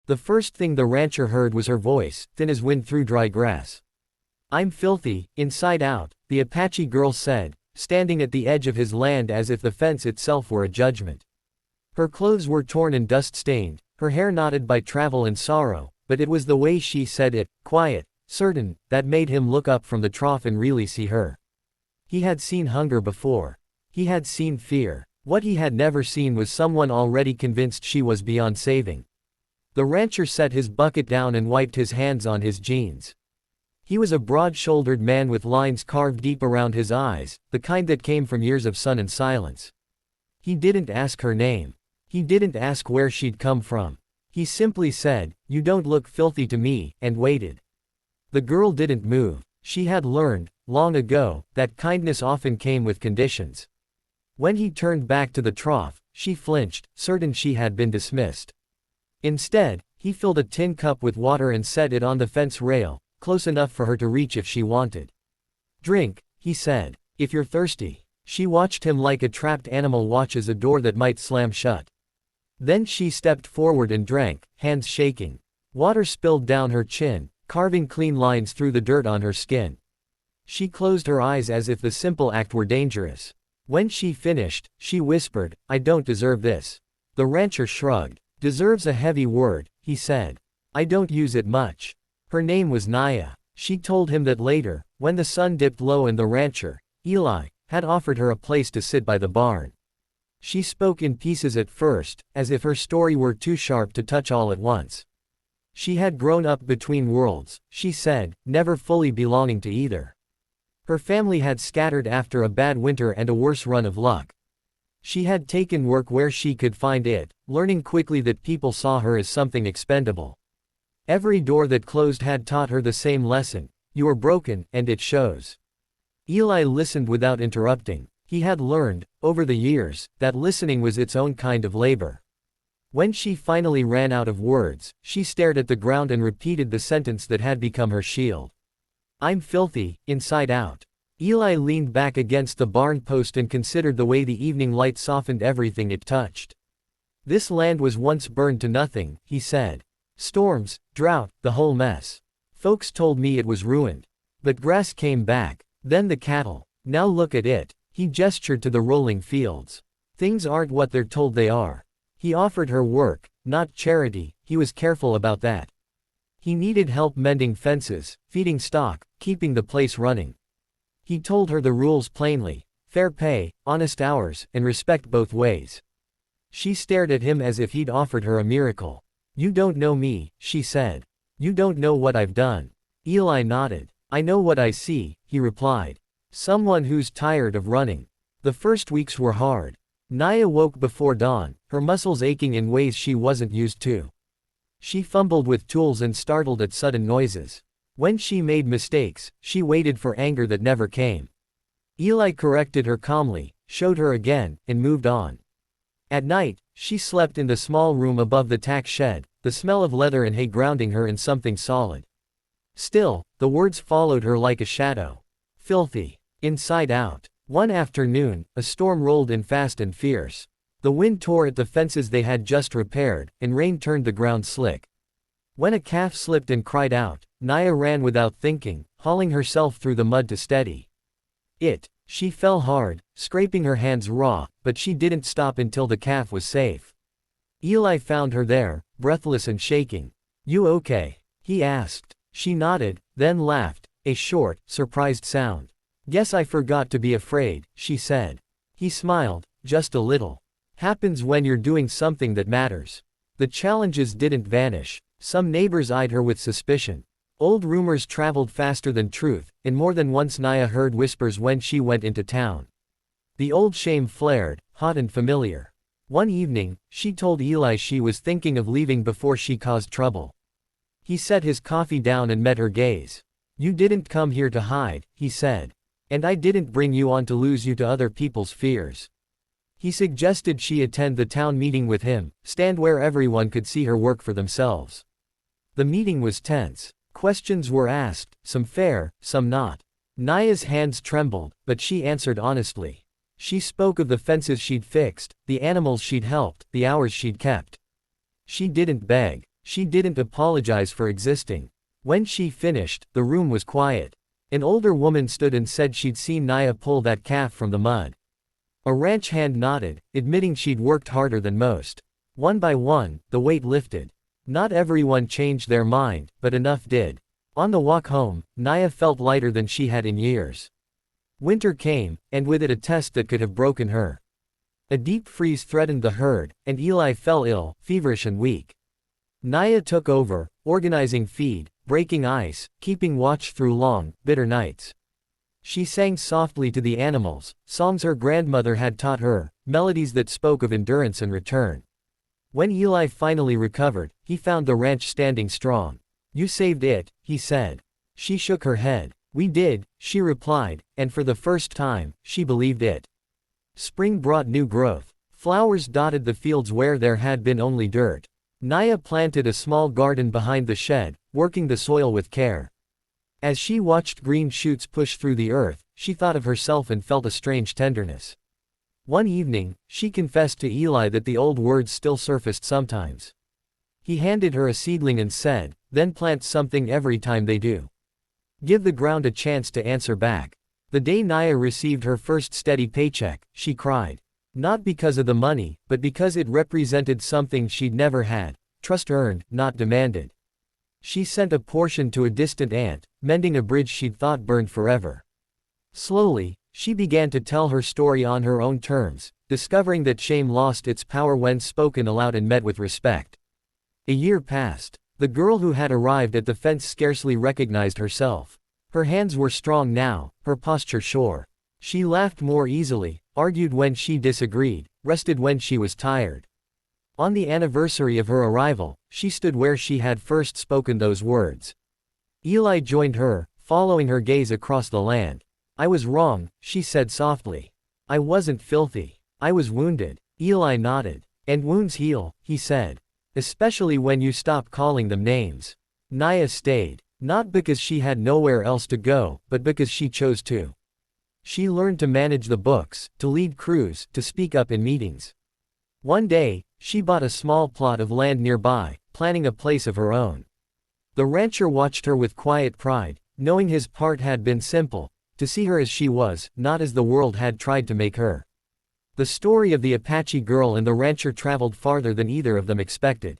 The first thing the rancher heard was her voice, thin as wind through dry grass. "I'm filthy, inside out," the Apache girl said, standing at the edge of his land as if the fence itself were a judgment. Her clothes were torn and dust-stained, her hair knotted by travel and sorrow, but it was the way she said it, quiet, certain, that made him look up from the trough and really see her. He had seen hunger before. He had seen fear. What he had never seen was someone already convinced she was beyond saving. The rancher set his bucket down and wiped his hands on his jeans. He was a broad-shouldered man with lines carved deep around his eyes, the kind that came from years of sun and silence. He didn't ask her name. He didn't ask where she'd come from. He simply said, "You don't look filthy to me," and waited. The girl didn't move. She had learned, long ago, that kindness often came with conditions. When he turned back to the trough, she flinched, certain she had been dismissed. Instead, he filled a tin cup with water and set it on the fence rail, close enough for her to reach if she wanted. "Drink," he said, "if you're thirsty." She watched him like a trapped animal watches a door that might slam shut. Then she stepped forward and drank, hands shaking. Water spilled down her chin, carving clean lines through the dirt on her skin. She closed her eyes as if the simple act were dangerous. When she finished, she whispered, "I don't deserve this." The rancher shrugged. "Deserves a heavy word," he said. "I don't use it much." Her name was Naya. She told him that later, when the sun dipped low and the rancher, Eli, had offered her a place to sit by the barn. She spoke in pieces at first, as if her story were too sharp to touch all at once. She had grown up between worlds, she said, never fully belonging to either. Her family had scattered after a bad winter and a worse run of luck. She had taken work where she could find it, learning quickly that people saw her as something expendable. Every door that closed had taught her the same lesson: you are broken, and it shows. Eli listened without interrupting. He had learned, over the years, that listening was its own kind of labor. When she finally ran out of words, she stared at the ground and repeated the sentence that had become her shield. "I'm filthy, inside out." Eli leaned back against the barn post and considered the way the evening light softened everything it touched. "This land was once burned to nothing," he said. "Storms, drought, the whole mess. Folks told me it was ruined. But grass came back. Then the cattle. Now look at it." He gestured to the rolling fields. "Things aren't what they're told they are." He offered her work, not charity. He was careful about that. He needed help mending fences, feeding stock, keeping the place running. He told her the rules plainly: fair pay, honest hours, and respect both ways. She stared at him as if he'd offered her a miracle. "You don't know me," she said. "You don't know what I've done." Eli nodded. "I know what I see," he replied. "Someone who's tired of running." The first weeks were hard. Naya woke before dawn, her muscles aching in ways she wasn't used to. She fumbled with tools and startled at sudden noises. When she made mistakes, she waited for anger that never came. Eli corrected her calmly, showed her again, and moved on. At night, she slept in the small room above the tack shed, the smell of leather and hay grounding her in something solid. Still, the words followed her like a shadow. Filthy. Inside out. One afternoon, a storm rolled in fast and fierce. The wind tore at the fences they had just repaired, and rain turned the ground slick. When a calf slipped and cried out, Naya ran without thinking, hauling herself through the mud to steady it. She fell hard, scraping her hands raw, but she didn't stop until the calf was safe. Eli found her there, breathless and shaking. "You okay?" he asked. She nodded, then laughed, a short, surprised sound. "Guess I forgot to be afraid," she said. He smiled, just a little. "Happens when you're doing something that matters." The challenges didn't vanish. Some neighbors eyed her with suspicion. Old rumors traveled faster than truth, and more than once Naya heard whispers when she went into town. The old shame flared, hot and familiar. One evening, she told Eli she was thinking of leaving before she caused trouble. He set his coffee down and met her gaze. "You didn't come here to hide," he said. "And I didn't bring you on to lose you to other people's fears." He suggested she attend the town meeting with him, stand where everyone could see her work for themselves. The meeting was tense. Questions were asked, some fair, some not. Naya's hands trembled, but she answered honestly. She spoke of the fences she'd fixed, the animals she'd helped, the hours she'd kept. She didn't beg. She didn't apologize for existing. When she finished, the room was quiet. An older woman stood and said she'd seen Naya pull that calf from the mud. A ranch hand nodded, admitting she'd worked harder than most. One by one, the weight lifted. Not everyone changed their mind, but enough did. On the walk home, Naya felt lighter than she had in years. Winter came, and with it a test that could have broken her. A deep freeze threatened the herd, and Eli fell ill, feverish and weak. Naya took over, organizing feed, breaking ice, keeping watch through long, bitter nights. She sang softly to the animals, songs her grandmother had taught her, melodies that spoke of endurance and return. When Eli finally recovered, he found the ranch standing strong. "You saved it," he said. She shook her head. "We did," she replied, and for the first time, she believed it. Spring brought new growth. Flowers dotted the fields where there had been only dirt. Naya planted a small garden behind the shed, working the soil with care. As she watched green shoots push through the earth, she thought of herself and felt a strange tenderness. One evening, she confessed to Eli that the old words still surfaced sometimes. He handed her a seedling and said, "Then plant something every time they do. Give the ground a chance to answer back." The day Naya received her first steady paycheck, she cried. Not because of the money, but because it represented something she'd never had, trust earned, not demanded. She sent a portion to a distant aunt, mending a bridge she'd thought burned forever. Slowly, she began to tell her story on her own terms, discovering that shame lost its power when spoken aloud and met with respect. A year passed. The girl who had arrived at the fence scarcely recognized herself. Her hands were strong now, her posture sure. She laughed more easily, argued when she disagreed, rested when she was tired. On the anniversary of her arrival, she stood where she had first spoken those words. Eli joined her, following her gaze across the land. "I was wrong," she said softly. "I wasn't filthy. I was wounded." Eli nodded. "And wounds heal," he said. "Especially when you stop calling them names." Naya stayed. Not because she had nowhere else to go, but because she chose to. She learned to manage the books, to lead crews, to speak up in meetings. One day, she bought a small plot of land nearby, planning a place of her own. The rancher watched her with quiet pride, knowing his part had been simple, to see her as she was, not as the world had tried to make her. The story of the Apache girl and the rancher traveled farther than either of them expected.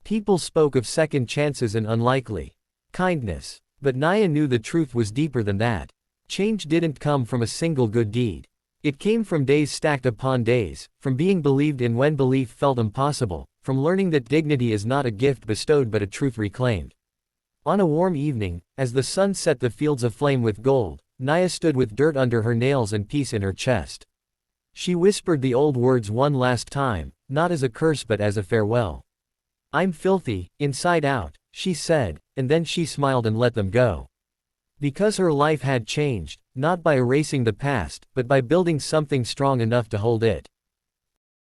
People spoke of second chances and unlikely kindness. But Naya knew the truth was deeper than that. Change didn't come from a single good deed. It came from days stacked upon days, from being believed in when belief felt impossible, from learning that dignity is not a gift bestowed but a truth reclaimed. On a warm evening, as the sun set the fields aflame with gold, Naya stood with dirt under her nails and peace in her chest. She whispered the old words one last time, not as a curse but as a farewell. "I'm filthy, inside out," she said, and then she smiled and let them go. Because her life had changed, not by erasing the past, but by building something strong enough to hold it.